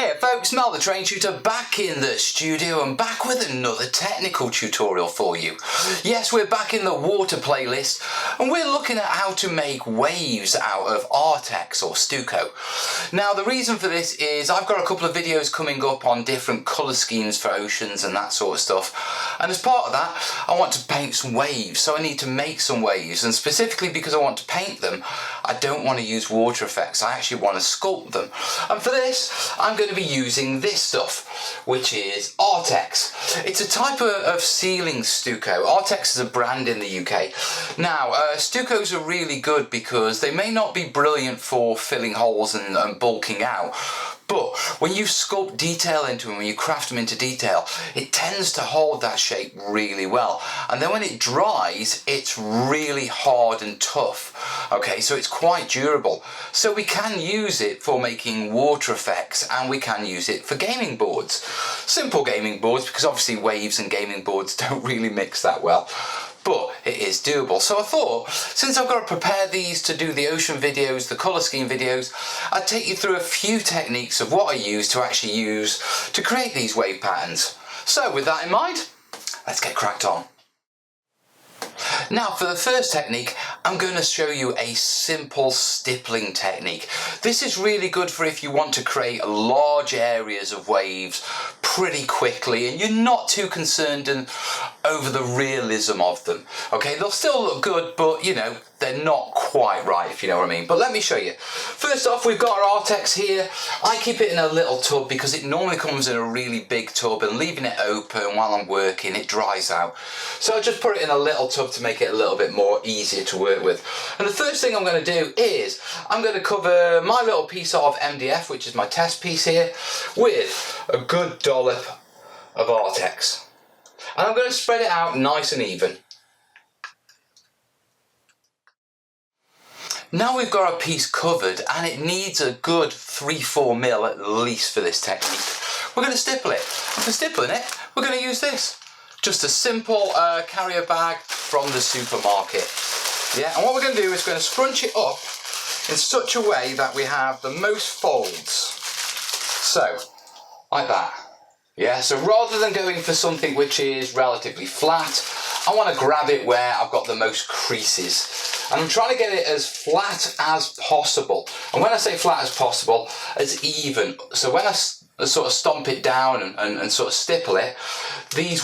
Hey folks, Mel the Train Tutor back in the studio and back with another technical tutorial for you. Yes, we're back in the water playlist and we're looking at how to make waves out of Artex or Stucco. Now the reason for this is I've got a couple of videos coming up on different colour schemes for oceans and that sort of stuff, and as part of that I want to paint some waves, so I need to make some waves, and specifically because I want to paint them I don't want to use water effects, I actually want to sculpt them, and for this I'm going to be using this stuff, which is Artex. It's a type of ceiling stucco. Artex is a brand in the UK. Now, stuccos are really good because they may not be brilliant for filling holes and bulking out, but when you sculpt detail into them, when you craft them into detail, it tends to hold that shape really well. And then when it dries, it's really hard and tough. Okay, so it's quite durable. So we can use it for making water effects and we can use it for gaming boards. Simple gaming boards, because obviously waves and gaming boards don't really mix that well. But it is doable. So I thought, since I've got to prepare these to do the ocean videos, the colour scheme videos, I'd take you through a few techniques of what I use to actually use to create these wave patterns. So with that in mind, let's get cracked on. Now for the first technique, I'm going to show you a simple stippling technique. This is really good for if you want to create large areas of waves pretty quickly and you're not too concerned over the realism of them. Okay, they'll still look good, but you know, they're not quite right, if you know what I mean. But let me show you. First off, we've got our Artex here. I keep it in a little tub because it normally comes in a really big tub, and leaving it open while I'm working, it dries out. So I just put it in a little tub to make it a little bit more easier to work with. And the first thing I'm going to do is I'm going to cover my little piece of MDF, which is my test piece here, with a good dollop of Artex. And I'm going to spread it out nice and even. Now we've got our piece covered and it needs a good 3-4 mil at least for this technique. We're going to stipple it. And for stippling it, we're going to use this. Just a simple carrier bag from the supermarket. Yeah, and what we're going to do is going to scrunch it up in such a way that we have the most folds. So, like that. Yeah, so rather than going for something which is relatively flat, I want to grab it where I've got the most creases. And I'm trying to get it as flat as possible. And when I say flat as possible, as even. So when I sort of stomp it down and sort of stipple it, these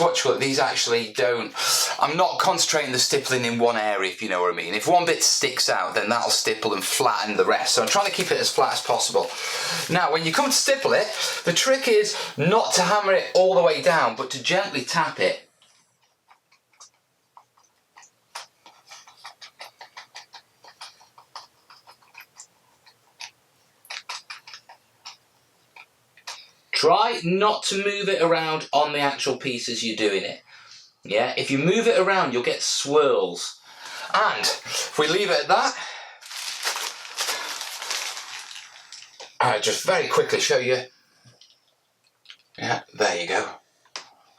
actually don't, I'm not concentrating the stippling in one area, if you know what I mean. If one bit sticks out, then that'll stipple and flatten the rest. So I'm trying to keep it as flat as possible. Now, when you come to stipple it, the trick is not to hammer it all the way down, but to gently tap it. Try not to move it around on the actual piece as you're doing it. Yeah, if you move it around, you'll get swirls. And if we leave it at that, I'll just very quickly show you. Yeah, there you go.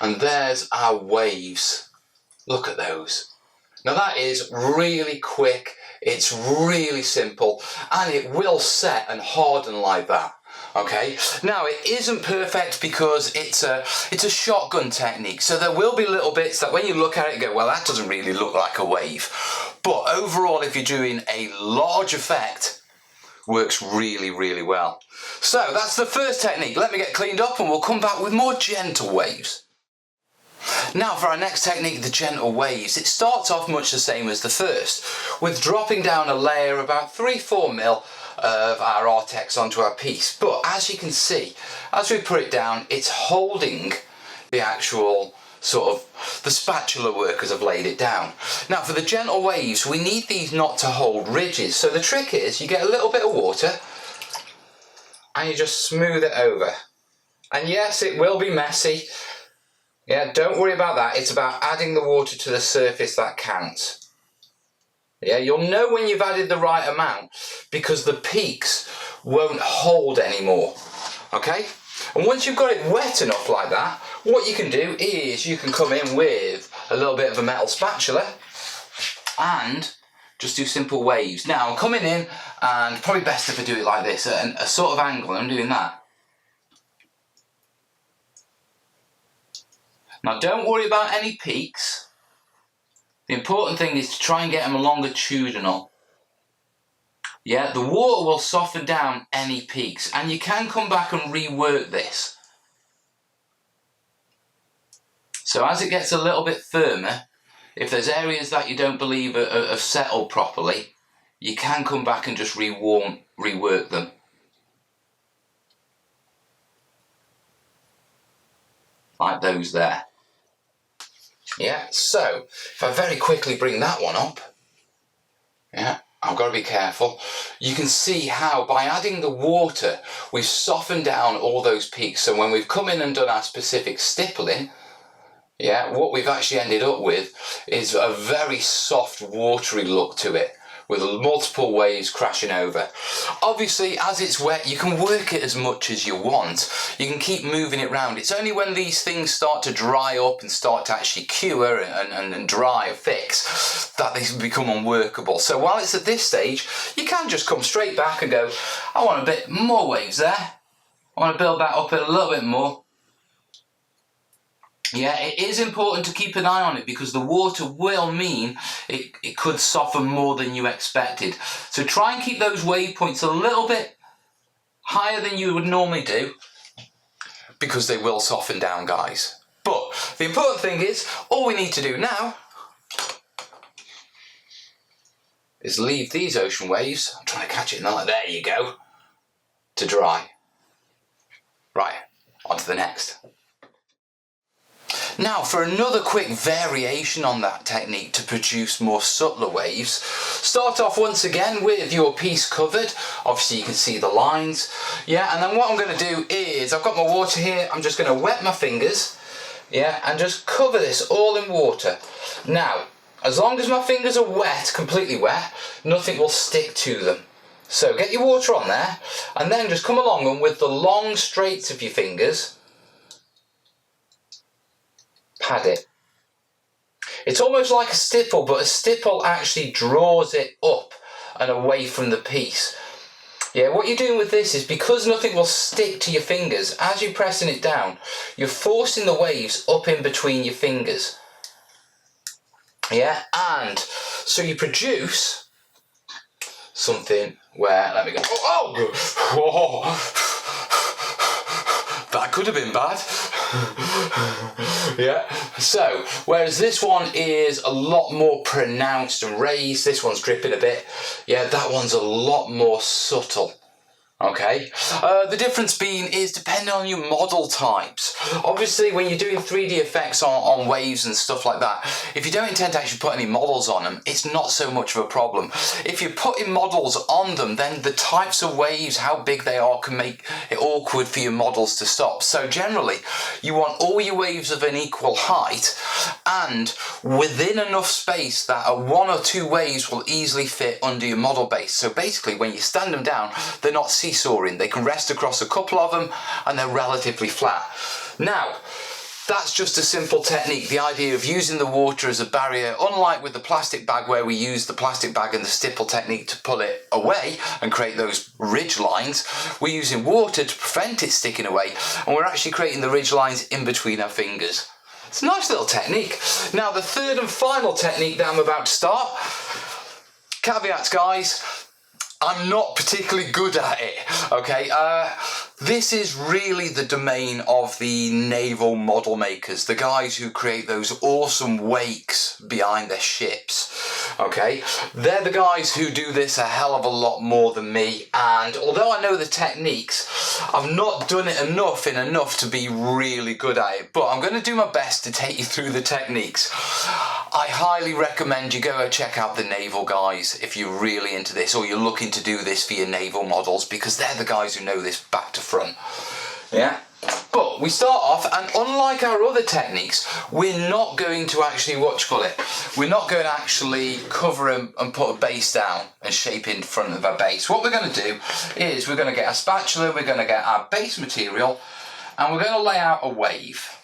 And there's our waves. Look at those. Now that is really quick, it's really simple, and it will set and harden like that. Okay, now it isn't perfect because it's a shotgun technique, so there will be little bits that when you look at it you go, well, that doesn't really look like a wave. But overall, if you're doing a large effect, works really, really well. So that's the first technique. Let me get cleaned up and we'll come back with more gentle waves. Now for our next technique, the gentle waves, it starts off much the same as the first, with dropping down a layer about 3-4 mil of our Artex onto our piece. But as you can see, as we put it down, it's holding the actual sort of the spatula workers have laid it down. Now for the gentle waves, we need these not to hold ridges. So the trick is you get a little bit of water and you just smooth it over. And yes, it will be messy. Yeah, don't worry about that. It's about adding the water to the surface that counts. Yeah, you'll know when you've added the right amount because the peaks won't hold anymore. Okay? And once you've got it wet enough like that, what you can do is you can come in with a little bit of a metal spatula and just do simple waves. Now I'm coming in, and probably best if I do it like this, at a sort of angle, I'm doing that. Now don't worry about any peaks. The important thing is to try and get them longitudinal. Yeah, the water will soften down any peaks, and you can come back and rework this. So as it gets a little bit firmer, if there's areas that you don't believe are settled properly, you can come back and just rework them. Like those there. Yeah, so if I very quickly bring that one up, yeah, I've got to be careful. You can see how by adding the water, we've softened down all those peaks. So when we've come in and done our specific stippling, yeah, what we've actually ended up with is a very soft, watery look to it, with multiple waves crashing over. Obviously, as it's wet, you can work it as much as you want. You can keep moving it around. It's only when these things start to dry up and start to actually cure and dry and fix that they become unworkable. So while it's at this stage, you can just come straight back and go, I want a bit more waves there. I want to build that up a little bit more. Yeah, it is important to keep an eye on it because the water will mean it could soften more than you expected. So try and keep those wave points a little bit higher than you would normally do because they will soften down, guys. But the important thing is, all we need to do now is leave these ocean waves, I'm trying to catch it in the light, there you go, to dry. Right, on to the next. Now for another quick variation on that technique to produce more subtler waves, start off once again with your piece covered. Obviously you can see the lines. Yeah, and then what I'm going to do is, I've got my water here, I'm just going to wet my fingers, yeah, and just cover this all in water. Now, as long as my fingers are wet, completely wet, nothing will stick to them. So get your water on there, and then just come along and with the long straights of your fingers, pad it. It's almost like a stipple, but a stipple actually draws it up and away from the piece. Yeah, what you're doing with this is because nothing will stick to your fingers, as you're pressing it down, you're forcing the waves up in between your fingers. Yeah, and so you produce something where, let me go, that could have been bad. Yeah, so whereas this one is a lot more pronounced and raised, this one's dripping a bit, yeah, that one's a lot more subtle. Okay, the difference being is depending on your model types. Obviously when you're doing 3D effects on waves and stuff like that, if you don't intend to actually put any models on them, it's not so much of a problem. If you're putting models on them, then the types of waves, how big they are, can make it awkward for your models to stop. So generally you want all your waves of an equal height and within enough space that one or two waves will easily fit under your model base. So basically when you stand them down, they're not seesawing. They can rest across a couple of them and they're relatively flat. Now, that's just a simple technique. The idea of using the water as a barrier, unlike with the plastic bag where we use the plastic bag and the stipple technique to pull it away and create those ridge lines, we're using water to prevent it sticking away, and we're actually creating the ridge lines in between our fingers. It's a nice little technique. Now the third and final technique that I'm about to start, caveats guys, I'm not particularly good at it, okay? This is really the domain of the naval model makers, the guys who create those awesome wakes behind their ships, okay? They're the guys who do this a hell of a lot more than me, and although I know the techniques, I've not done it enough to be really good at it, but I'm going to do my best to take you through the techniques. I highly recommend you go check out the naval guys if you're really into this, or you're looking to do this for your naval models, because they're the guys who know this back to front. Yeah, but we start off, and unlike our other techniques, we're not going to actually, we're not going to actually cover and put a base down and shape in front of our base. What we're going to do is we're going to get a spatula, we're going to get our base material, and we're going to lay out a wave.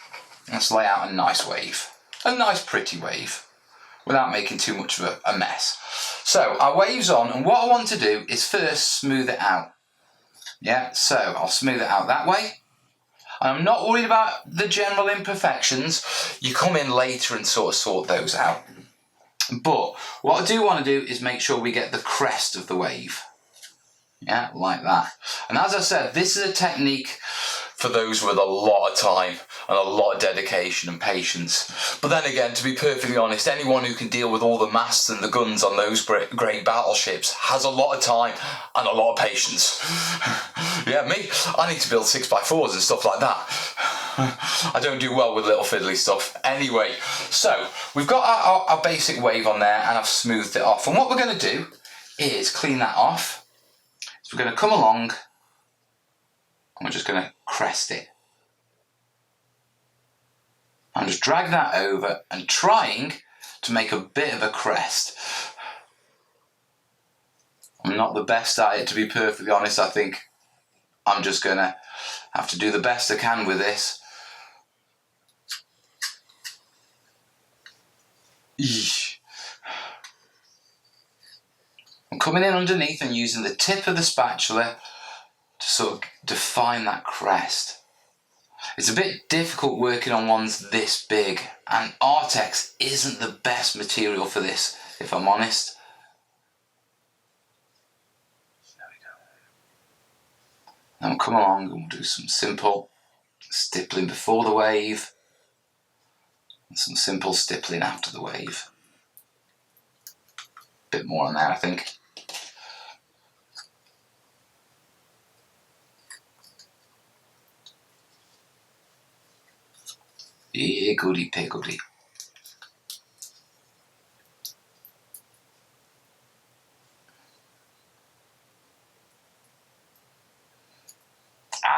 Let's lay out a nice wave, a nice pretty wave, without making too much of a mess. So our wave's on, and what I want to do is first smooth it out. Yeah, so I'll smooth it out that way. And I'm not worried about the general imperfections. You come in later and sort of sort those out. But what I do want to do is make sure we get the crest of the wave. Yeah, like that. And as I said, this is a technique for those with a lot of time and a lot of dedication and patience. But then again, to be perfectly honest, anyone who can deal with all the masts and the guns on those great battleships has a lot of time and a lot of patience. Yeah, me, I need to build 6x4s and stuff like that. I don't do well with little fiddly stuff. Anyway, so we've got our basic wave on there and I've smoothed it off. And what we're going to do is clean that off. So we're going to come along and we're just going to crest it. And just drag that over and trying to make a bit of a crest. I'm not the best at it, to be perfectly honest. I think I'm just going to have to do the best I can with this. Eesh. I'm coming in underneath and using the tip of the spatula to sort of define that crest. It's a bit difficult working on ones this big, and Artex isn't the best material for this, if I'm honest. There we go. Now we'll come along and we'll do some simple stippling before the wave, and some simple stippling after the wave. A bit more on there, I think. Higgledy piggledy.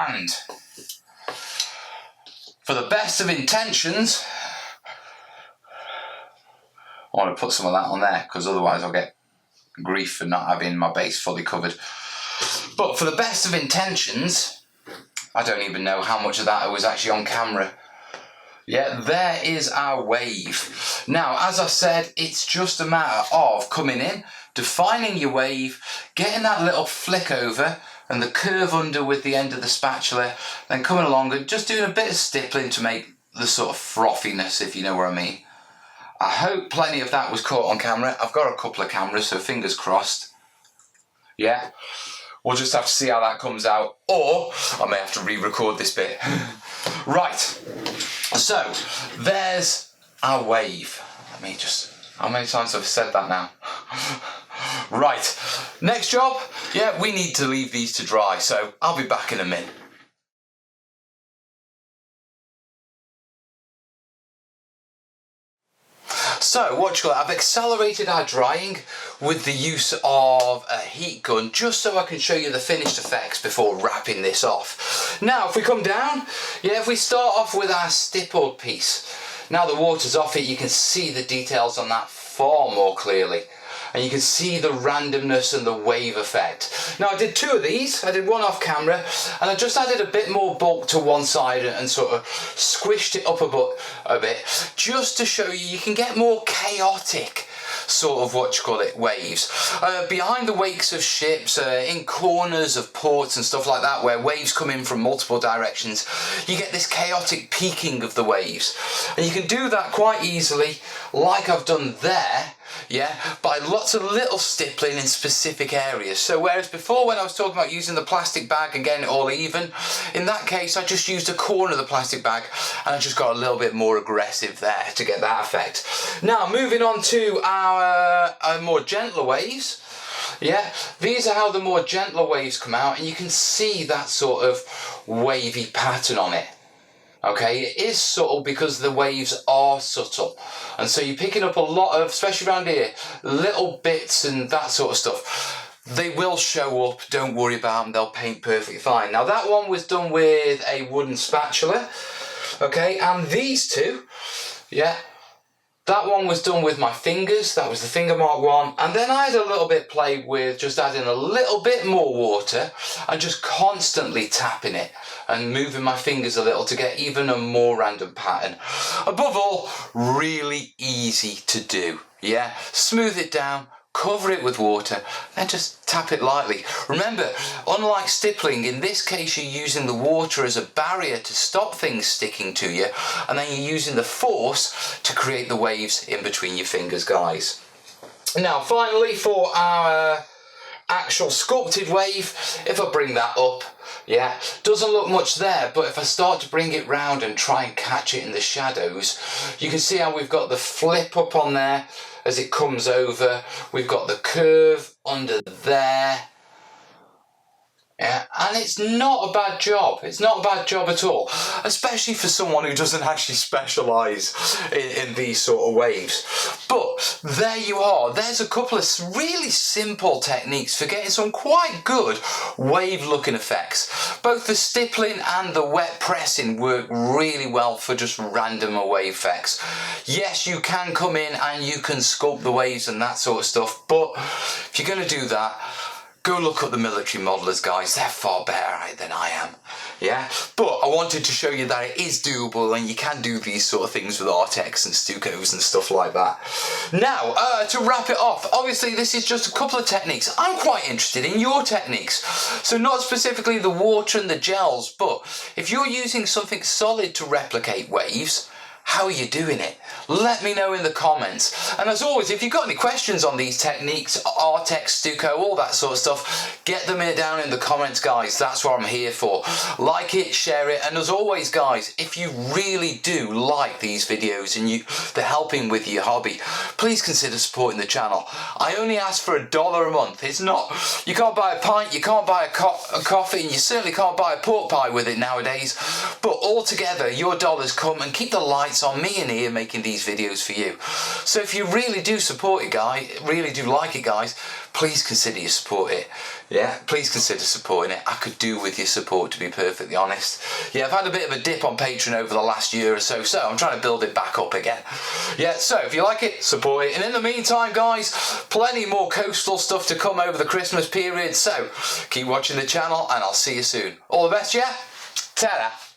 And for the best of intentions, I want to put some of that on there because otherwise I'll get grief for not having my base fully covered. But for the best of intentions, I don't even know how much of that was actually on camera. Yeah, there is our wave. Now, as I said, it's just a matter of coming in, defining your wave, getting that little flick over and the curve under with the end of the spatula, then coming along and just doing a bit of stippling to make the sort of frothiness, if you know what I mean. I hope plenty of that was caught on camera. I've got a couple of cameras, so fingers crossed. Yeah, we'll just have to see how that comes out, or I may have to re-record this bit. Right, so there's our wave. Let me just, how many times have I said that now? Right, next job, yeah, we need to leave these to dry, so I'll be back in a minute. So, I've accelerated our drying with the use of a heat gun just so I can show you the finished effects before wrapping this off. Now, if we come down, yeah, if we start off with our stippled piece. Now the water's off it, you can see the details on that far more clearly. And you can see the randomness and the wave effect. Now I did two of these, I did one off camera, and I just added a bit more bulk to one side and sort of squished it up a bit, just to show you can get more chaotic sort of waves. Behind the wakes of ships, in corners of ports and stuff like that, where waves come in from multiple directions, you get this chaotic peaking of the waves. And you can do that quite easily, like I've done there, yeah, by lots of little stippling in specific areas. So whereas before when I was talking about using the plastic bag and getting it all even, in that case I just used a corner of the plastic bag and I just got a little bit more aggressive there to get that effect. Now moving on to our more gentler waves. Yeah, these are how the more gentler waves come out, and you can see that sort of wavy pattern on it. Okay, it is subtle because the waves are subtle, and so you're picking up a lot of, especially around here, little bits and that sort of stuff. They will show up, don't worry about them, they'll paint perfectly fine. Now that one was done with a wooden spatula, okay, and these two, yeah, that one was done with my fingers, that was the finger mark one, and then I had a little bit played with just adding a little bit more water and just constantly tapping it and moving my fingers a little to get even a more random pattern. Above all, really easy to do, yeah? Smooth it down, cover it with water, then just tap it lightly. Remember, unlike stippling, in this case you're using the water as a barrier to stop things sticking to you, and then you're using the force to create the waves in between your fingers, guys. Now finally, for our actual sculpted wave, if I bring that up, yeah, doesn't look much there, but if I start to bring it round and try and catch it in the shadows, you can see how we've got the flip up on there as it comes over. We've got the curve under there. Yeah, and it's not a bad job. It's not a bad job at all, especially for someone who doesn't actually specialise in these sort of waves. But there you are. There's a couple of really simple techniques for getting some quite good wave-looking effects. Both the stippling and the wet pressing work really well for just random wave effects. Yes, you can come in and you can sculpt the waves and that sort of stuff, but if you're going to do that, go look up the military modelers, guys. They're far better at it than I am. Yeah, but I wanted to show you that it is doable and you can do these sort of things with Artex and Stuccos and stuff like that. Now, to wrap it off, obviously this is just a couple of techniques. I'm quite interested in your techniques. So not specifically the water and the gels, but if you're using something solid to replicate waves, how are you doing it? Let me know in the comments. And as always, if you've got any questions on these techniques, Artex, Stucco, all that sort of stuff, get them down in the comments, guys. That's what I'm here for. Like it, share it, and as always, guys, if you really do like these videos and they're helping with your hobby, please consider supporting the channel. I only ask for $1 a month. It's not, you can't buy a pint, you can't buy a coffee, and you certainly can't buy a pork pie with it nowadays. But altogether, your dollars come and keep the lights on me in here making these videos for you. So if you really do support it, guys, really do like it, guys, please consider you support it. Yeah, please consider supporting it. I could do with your support, to be perfectly honest. Yeah, I've had a bit of a dip on Patreon over the last year or so, so I'm trying to build it back up again. Yeah, so if you like it, support it. And in the meantime, guys, plenty more coastal stuff to come over the Christmas period, so keep watching the channel and I'll see you soon. All the best, yeah? Ta-da!